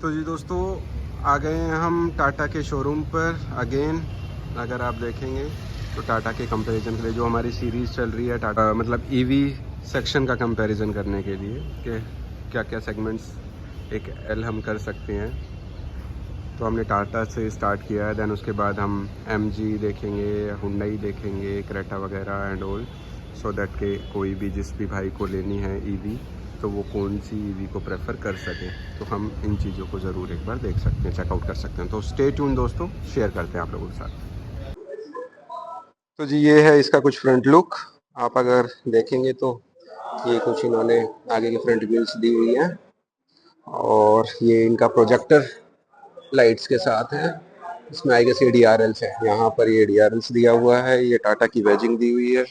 तो जी दोस्तों, आ गए हैं हम टाटा के शोरूम पर अगेन। अगर आप देखेंगे तो टाटा के कंपैरिजन के लिए जो हमारी सीरीज़ चल रही है टाटा मतलब ईवी सेक्शन का कंपैरिजन करने के लिए कि क्या क्या सेगमेंट्स एक एल हम कर सकते हैं। तो हमने टाटा से स्टार्ट किया है, दैन उसके बाद हम एमजी देखेंगे, हुंडई देखेंगे, क्रेटा वगैरह एंड ऑल, सो दैट के कोई भी जिस भी भाई को लेनी है ईवी तो वो कौन सी ईवी को प्रेफर कर सके। तो हम इन चीज़ों को ज़रूर एक बार देख सकते हैं, चेकआउट कर सकते हैं। तो स्टे ट्यून दोस्तों, शेयर करते हैं आप लोगों के साथ। तो जी ये है इसका कुछ फ्रंट लुक। आप अगर देखेंगे तो ये कुछ इन्होंने आगे की फ्रंट व्हील्स दी हुई हैं और ये इनका प्रोजेक्टर लाइट्स के साथ है। इसमें आई गेस ये DRLs है, यहाँ पर ये DRLs दिया हुआ है। ये टाटा की बैजिंग दी हुई है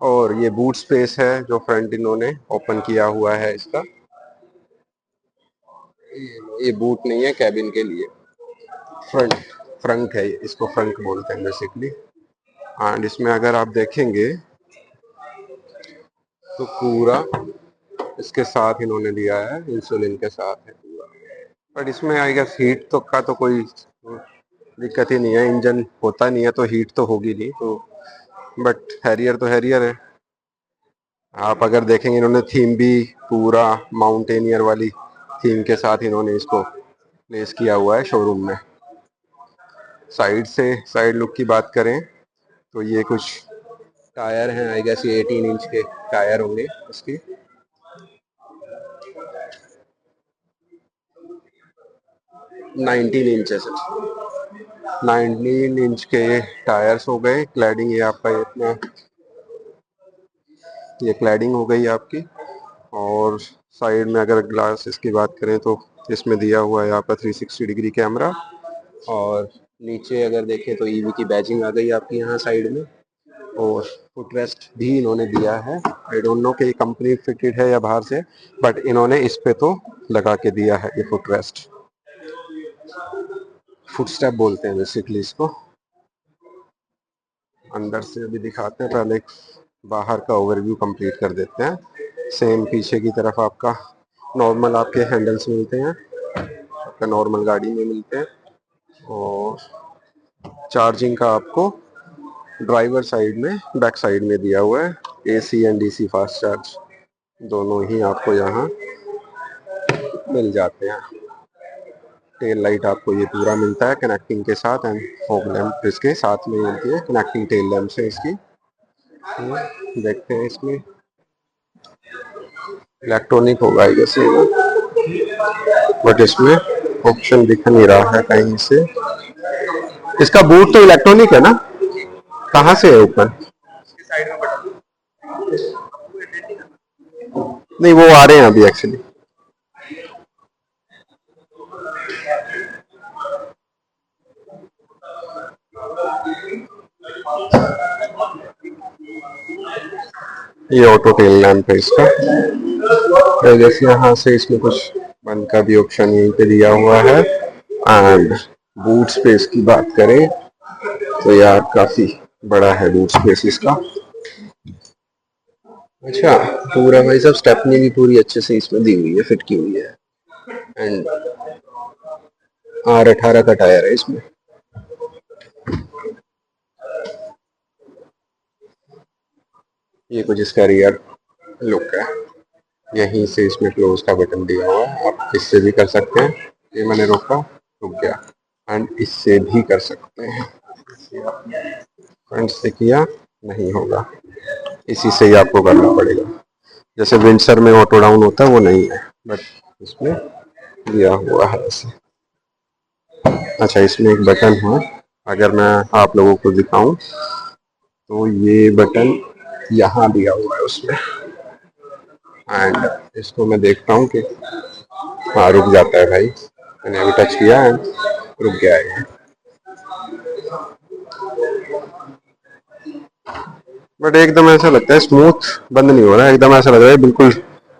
और ये बूट स्पेस है जो फ्रंट इन्होंने ओपन किया हुआ है इसका। ये बूट नहीं है, कैबिन के लिए फ्रंट फ्रंट है, इसको फ्रंट बोलते हैं बेसिकली। एंड इसमें अगर आप देखेंगे तो पूरा इसके साथ इन्होंने दिया है, इंसुलिन के साथ है पूरा। बट इसमें आई गेस हीट तो का तो कोई दिक्कत ही नहीं है, इंजन होता नहीं है तो हीट तो होगी नहीं। तो बट हैरियर तो हैरियर है। आप अगर देखेंगे इन्होंने थीम भी पूरा माउंटेनियर वाली थीम के साथ इन्होंने इसको प्लेस किया हुआ है शोरूम में। साइड से साइड लुक की बात करें तो ये कुछ टायर हैं, आई गेस ये 18 इंच के टायर होंगे इसकी। नाइनटीन इंचेस 19 इंच के ये टायर्स हो गए। क्लैडिंग ये आपका इतना, ये क्लैडिंग हो गई आपकी। और साइड में अगर ग्लास इसकी बात करें तो इसमें दिया हुआ है आपका 360 डिग्री कैमरा। और नीचे अगर देखें तो ईवी की बैजिंग आ गई आपकी यहाँ साइड में। और फुट रेस्ट भी इन्होंने दिया है। आई डोंट नो कि ये कंपनी फिटेड है या बाहर से, बट इन्होंने इस पे तो लगा के दिया है ये फुट रेस्ट। फुट स्टेप बोलते हैं बेसिकली इसको। अंदर से अभी दिखाते हैं, पहले बाहर का ओवरव्यू कंप्लीट कर देते हैं। सेम पीछे की तरफ आपका नॉर्मल आपके हैंडल्स मिलते हैं, आपका नॉर्मल गाड़ी में मिलते हैं। और चार्जिंग का आपको ड्राइवर साइड में बैक साइड में दिया हुआ है। AC and DC fast charge दोनों ही आपको यहाँ मिल जाते हैं। टेल लाइट आपको ये पूरा मिलता है कनेक्टिंग के साथ एंड फॉग लैंप इसके साथ में मिलती है, कनेक्टिंग टेल लैंप से इसकी। देखते हैं इसमें इलेक्ट्रॉनिक होगा जैसे, बट इसमें ऑप्शन दिख नहीं रहा है कहीं से। इसका बूट तो इलेक्ट्रॉनिक है ना, कहाँ से है ऊपर? नहीं वो आ रहे हैं अभी एक्चुअली। ये ऑटो टेल लैंप है इसका। तो जैसे यहाँ से इसमें कुछ बंद का भी ऑप्शन यहीं पे दिया हुआ है। एंड बूट स्पेस की बात करें तो यार काफी बड़ा है बूट स्पेस इसका। अच्छा, पूरा भाई सब स्टेपनी भी पूरी अच्छे से इसमें दी हुई है, फिट की हुई है। एंड R18 का टायर है इसमें। ये कुछ इसका रियर लुक है। यहीं से इसमें क्लोज का बटन दिया हुआ है, आप इससे भी कर सकते हैं। ये मैंने रोका, रुक गया। एंड इससे भी कर सकते हैं। फ्रंट से किया नहीं होगा, इसी से ही आपको करना पड़ेगा। जैसे विंडसर में ऑटो डाउन होता है वो नहीं है, बट इसमें दिया हुआ है ऐसे। अच्छा, इसमें एक बटन है, अगर मैं आप लोगों को दिखाऊं तो ये बटन यहाँ दिया हुआ है उसमें। एंड इसको मैं देखता हूँ कि हाँ रुक जाता है भाई। मैंने अभी टच किया एंड रुक गया है। बट एकदम ऐसा लगता है स्मूथ बंद नहीं हो रहा है, एकदम ऐसा लग रहा है बिल्कुल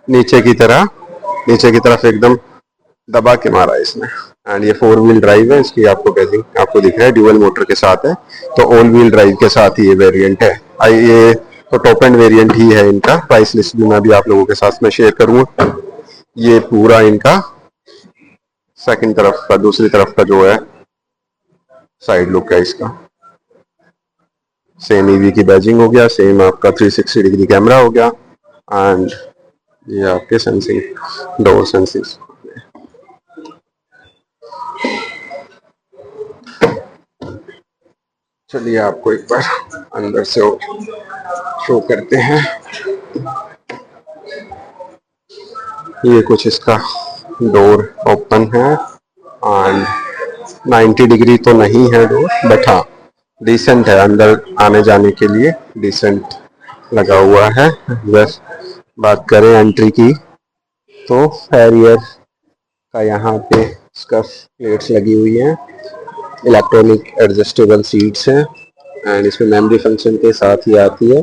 नीचे की तरह, नीचे की तरफ एकदम दबा के मारा है इसने। एंड ये 4 व्हील ड्राइव है इसकी, आपको बेसिक आपको दिख रहा है ड्यूअल मोटर के साथ है। तो ऑल व्हील ड्राइव के साथ ही ये वेरिएंट है। ये तो टॉप एंड वेरिएंट ही है इनका। प्राइस लिस्ट भी मैं भी आप लोगों के साथ में शेयर करूंगा। ये पूरा इनका सेकंड तरफ का, दूसरी तरफ का जो है साइड लुक है इसका। सेम ईवी की बैजिंग हो गया, सेम आपका 360 डिग्री कैमरा हो गया, एंड ये आपके सेंसिंग, डोर सेंसिंग। चलिए आपको एक बार अंदर से शो करते हैं। ये कुछ इसका डोर ओपन है, एंड 90 डिग्री तो नहीं है डोर, बट हाँ डिसेंट है, अंदर आने जाने के लिए डिसेंट लगा हुआ है। बस बात करें एंट्री की तो हैरियर का यहाँ पे स्कफ प्लेट्स लगी हुई हैं, इलेक्ट्रॉनिक एडजस्टेबल सीट्स हैं, एंड इसमें मेमोरी फंक्शन के साथ ही आती है,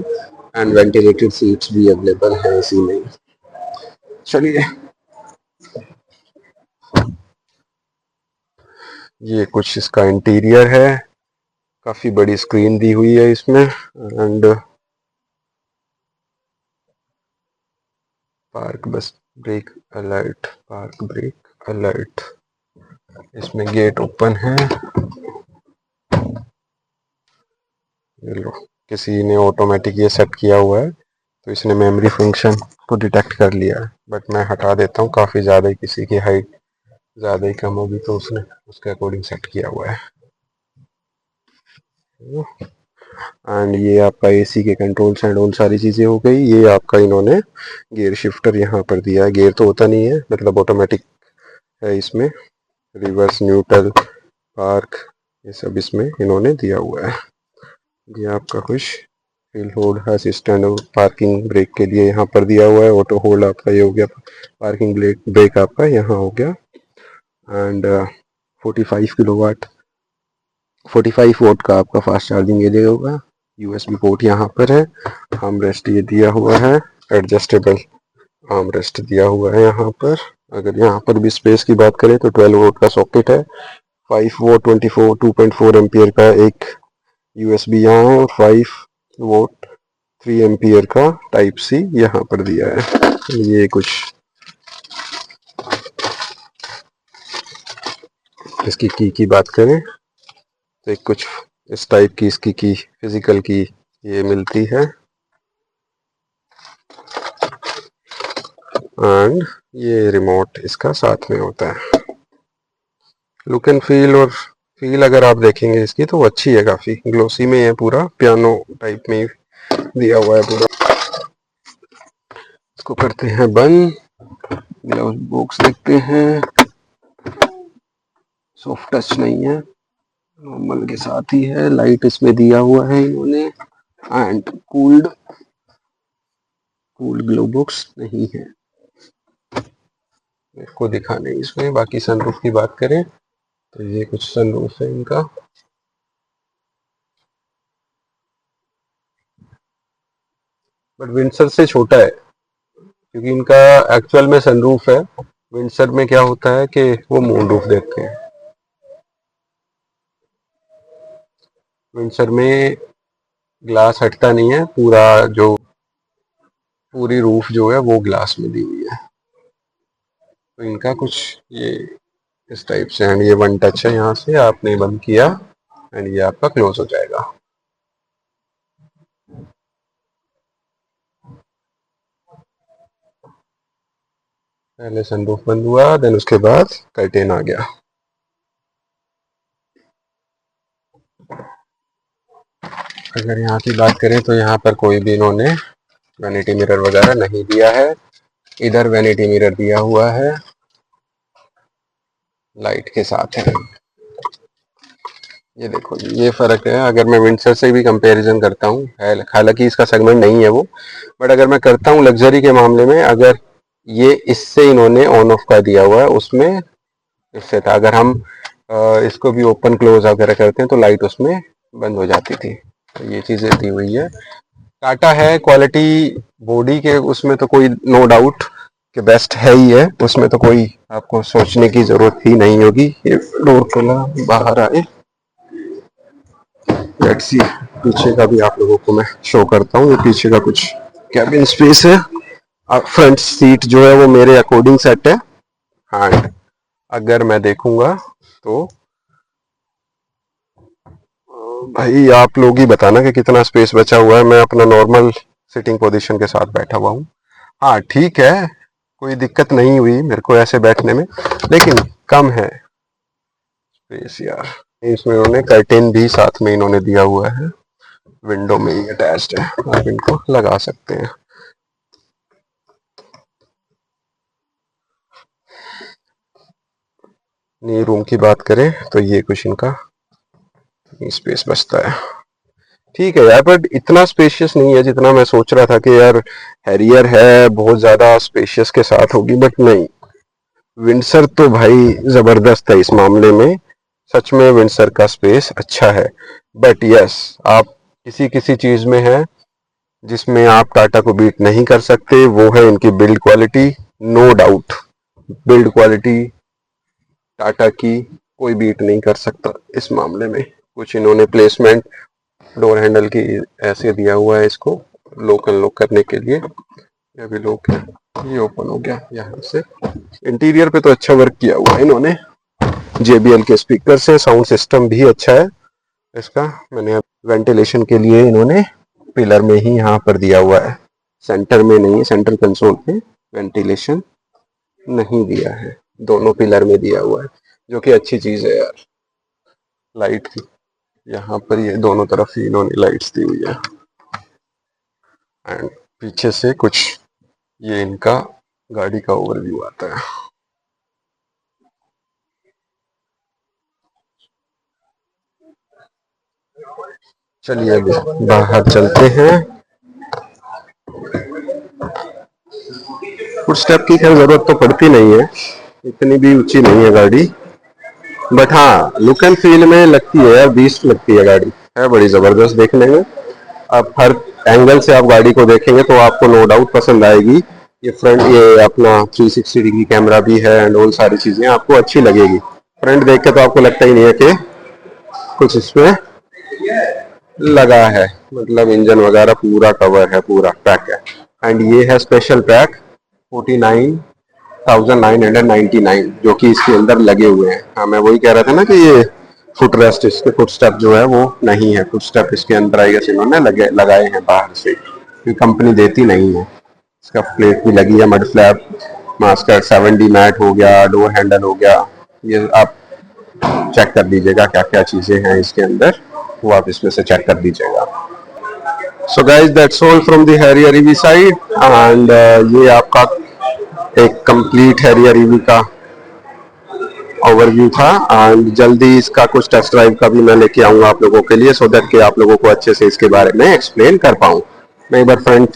एंड वेंटिलेटेड सीट्स भी अवेलेबल हैं इसी में। चलिए ये कुछ इसका इंटीरियर है, काफी बड़ी स्क्रीन दी हुई है इसमें, एंड पार्क बस brake alert, park brake alert, इसमें गेट ओपन है। ये लो, किसी ने ऑटोमेटिक ये सेट किया हुआ है तो इसने मेमोरी फंक्शन को डिटेक्ट कर लिया है, बट मैं हटा देता हूँ, काफ़ी ज़्यादा ही किसी की हाइट ज़्यादा ही कम होगी तो उसने उसके अकॉर्डिंग सेट किया हुआ है। एंड ये आपका एसी के कंट्रोल्स एंड ऑल सारी चीज़ें हो गई। ये आपका इन्होंने गियर शिफ्टर यहाँ पर दिया है, गियर तो होता नहीं है, मतलब ऑटोमेटिक है इसमें, रिवर्स, न्यूट्रल, पार्क, ये सब इसमें इन्होंने दिया हुआ है। ये आपका कुछ हिल होल्ड असिस्टेंट और पार्किंग ब्रेक के लिए यहाँ पर दिया हुआ है। ऑटो होल्ड आपका ये हो गया, पार्किंग ब्रेक आपका यहाँ हो गया, एंड 45 वोट का आपका फास्ट चार्जिंग एरिया होगा। यूएसबी पोर्ट यहाँ पर है, आर्म रेस्ट ये दिया हुआ है, एडजस्टेबल आर्म रेस्ट दिया हुआ है यहाँ पर। अगर यहाँ पर भी स्पेस की बात करें तो 12 वोट का सॉकेट है, 5 वोट 2.4 एम्पियर का एक यूएसबी यहाँ है, और 5 वोट 3 एम्पियर का टाइप सी यहाँ पर दिया है। ये कुछ इसकी की बात करें तो एक कुछ इस टाइप की इसकी की फिजिकल की ये मिलती है, एंड ये रिमोट इसका साथ में होता है। लुक एंड फील और फील अगर आप देखेंगे इसकी तो अच्छी है, काफ़ी ग्लोसी में है, पूरा पियानो टाइप में दिया हुआ है पूरा। इसको करते हैं बंद, ग्लव्स बॉक्स देखते हैं, सॉफ्ट टच नहीं है, नॉर्मल के साथ ही है, लाइट इसमें दिया हुआ है इन्होंने, एंड कूल्ड ग्लव बॉक्स नहीं है, इसको दिखाने इसमें। बाकी सनरूफ की बात करें तो ये कुछ सनरूफ है इनका, बट विंडसर से छोटा है क्योंकि इनका एक्चुअल में सनरूफ है। विंडसर में क्या होता है कि वो मून रूफ देते हैं, विंडसर में ग्लास हटता नहीं है, पूरी रूफ जो है वो ग्लास में दी हुई है। तो इनका कुछ ये इस टाइप से, एंड ये वन टच है, यहाँ से आपने बंद किया एंड ये आपका क्लोज हो जाएगा। पहले सनरूफ बंद हुआ, देन उसके बाद कर्टेन आ गया। अगर यहाँ की बात करें तो यहाँ पर कोई भी इन्होंने वैनिटी मिरर वगैरह नहीं दिया है, इधर वैनिटी मिरर दिया हुआ है, लाइट के साथ है। ये देखो ये फ़र्क है। अगर मैं विंडसर से भी कंपैरिजन करता हूँ, हालांकि इसका सेगमेंट नहीं है वो, बट अगर मैं करता हूँ लग्जरी के मामले में, अगर ये इससे इन्होंने ऑन ऑफ का दिया हुआ है, उसमें इससे था, अगर हम इसको भी ओपन क्लोज वगैरह करते हैं तो लाइट उसमें बंद हो जाती थी। तो ये चीज़ें दी हुई है। टाटा है, क्वालिटी बॉडी के उसमें तो कोई नो डाउट कि बेस्ट है ही है, उसमें तो कोई आपको सोचने की ज़रूरत ही नहीं होगी। ये डोर खोला, बाहर आए, लेट्स सी पीछे का भी आप लोगों को मैं शो करता हूँ। ये पीछे का कुछ कैबिन स्पेस है, फ्रंट सीट जो है वो मेरे अकॉर्डिंग सेट है, एंड अगर मैं देखूंगा तो भाई आप लोग ही बताना कि कितना स्पेस बचा हुआ है। मैं अपना नॉर्मल सिटिंग पोजीशन के साथ बैठा हुआ हूँ। हाँ ठीक है, कोई दिक्कत नहीं हुई मेरे को ऐसे बैठने में, लेकिन कम है स्पेस यार। इसमें उन्होंने कर्टेन भी साथ में इन्होंने दिया हुआ है, विंडो में ही अटैच्ड है, आप इनको लगा सकते हैं। नी रूम की बात करें तो ये कुछ इनका स्पेस बचता है। ठीक है यार, बट इतना स्पेशियस नहीं है जितना मैं सोच रहा था कि यार हैरियर है बहुत ज्यादा स्पेशियस के साथ होगी, बट नहीं। विंडसर तो भाई जबरदस्त है इस मामले में, सच में विंडसर का स्पेस अच्छा है। बट यस, आप किसी किसी चीज में है जिसमें आप टाटा को बीट नहीं कर सकते, वो है इनकी build quality. No doubt, build quality Tata की कोई बीट नहीं कर सकता इस मामले में। कुछ इन्होंने प्लेसमेंट डोर हैंडल की ऐसे दिया हुआ है इसको लोक अनलॉक करने के लिए। ये भी लॉक है, ये ओपन हो गया यहाँ से। इंटीरियर पे तो अच्छा वर्क किया हुआ है इन्होंने। JBL के स्पीकर से साउंड सिस्टम भी अच्छा है इसका। मैंने वेंटिलेशन के लिए इन्होंने पिलर में ही यहाँ पर दिया हुआ है, सेंटर में नहीं है, सेंट्रल कंसोल पे वेंटिलेशन नहीं दिया है, दोनों पिलर में दिया हुआ है, जो कि अच्छी चीज है यार। लाइट की यहाँ पर ये दोनों तरफ ही इन्होंने लाइट्स दी हुई है। एंड पीछे से कुछ ये इनका गाड़ी का ओवरव्यू आता है। चलिए अभी बाहर चलते हैं। फुटस्टेप की खैर जरूरत तो पड़ती नहीं है, इतनी भी ऊंची नहीं है गाड़ी, बट हाँ लुक एंड फील में लगती है यार, बीस्ट लगती है गाड़ी, है बड़ी जबरदस्त देखने में। आप हर एंगल से आप गाड़ी को देखेंगे तो आपको नो डाउट पसंद आएगी। ये फ्रंट, ये अपना 360 डिग्री कैमरा भी है एंड ऑल सारी चीजें आपको अच्छी लगेगी। फ्रंट देख के तो आपको लगता ही नहीं है कि कुछ इसमें लगा है, मतलब इंजन वगैरह पूरा कवर है, पूरा पैक है। एंड ये है स्पेशल पैक 49,999 जो कि इसके अंदर लगे हुए हैं। हाँ मैं वही कह रहा था ना कि ये फुट रेस्ट, इसके फुट स्टेप जो है वो नहीं है, फुट स्टेप इसके अंदर आएगा इन्होंने लगाए हैं बाहर से, क्योंकि कंपनी देती नहीं है। इसका प्लेट भी लगी है, mud flap, Bhaskar 7D mat हो गया, डोर हैंडल हो गया। ये आप चेक कर लीजिएगा क्या क्या चीजें हैं इसके अंदर, वो आप इसमें से चेक कर लीजिएगा। So guys that's all from the Harrier EV side. And ये आपका एक कंप्लीट हैरियर ईवी का ओवरव्यू था। एंड जल्दी इसका कुछ टेस्ट ड्राइव का भी मैं लेके आऊंगा आप लोगों के लिए, सो दैट कि आप लोगों को अच्छे से इसके बारे में एक्सप्लेन कर पाऊँ। मैं एक बार फ्रंट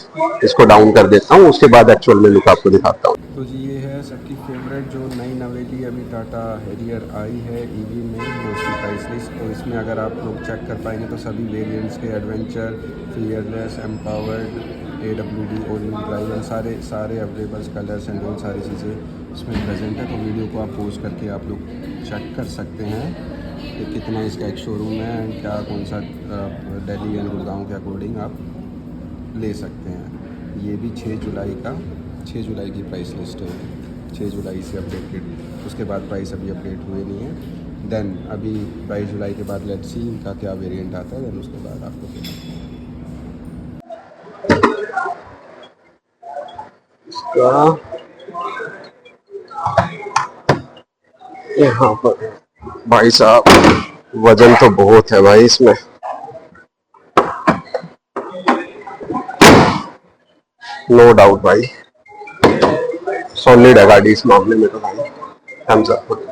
इसको डाउन कर देता हूँ, उसके बाद एक्चुअल में लुक आपको दिखाता हूँ। तो जी ये है सबकी फेवरेट जो नई नवेली अभी टाटा हैरियर आई है ईवी में, ये उसकी प्राइस लिस्ट। तो इसमें अगर आप लोग चेक कर पाएंगे तो सभी वेरिएंट्स के adventure, fearless, empowered, AWD, all wheel drive, सारे अवेलेबल कलर्स एंड ऑल सारी चीज़ें इसमें प्रेजेंट है। तो वीडियो को आप पॉज करके आप लोग चेक कर सकते हैं कि कितना इसका एक शोरूम है एंड क्या कौन सा दिल्ली एंड गुड़गांव के अकॉर्डिंग आप ले सकते हैं। ये भी 6 जुलाई की प्राइस लिस्ट है, 6 जुलाई से अपडेटेड, उसके बाद प्राइस अभी अपडेट हुए नहीं है। देन अभी 22 जुलाई के बाद लेट्स सी इनका क्या वेरिएंट आता है, देन उसके बाद आपको यहाँ पर भाई साहब वजन तो बहुत है भाई इसमें, नो डाउट भाई, सॉलिड है गाड़ी इस मामले में तो भाई, थम्स अप।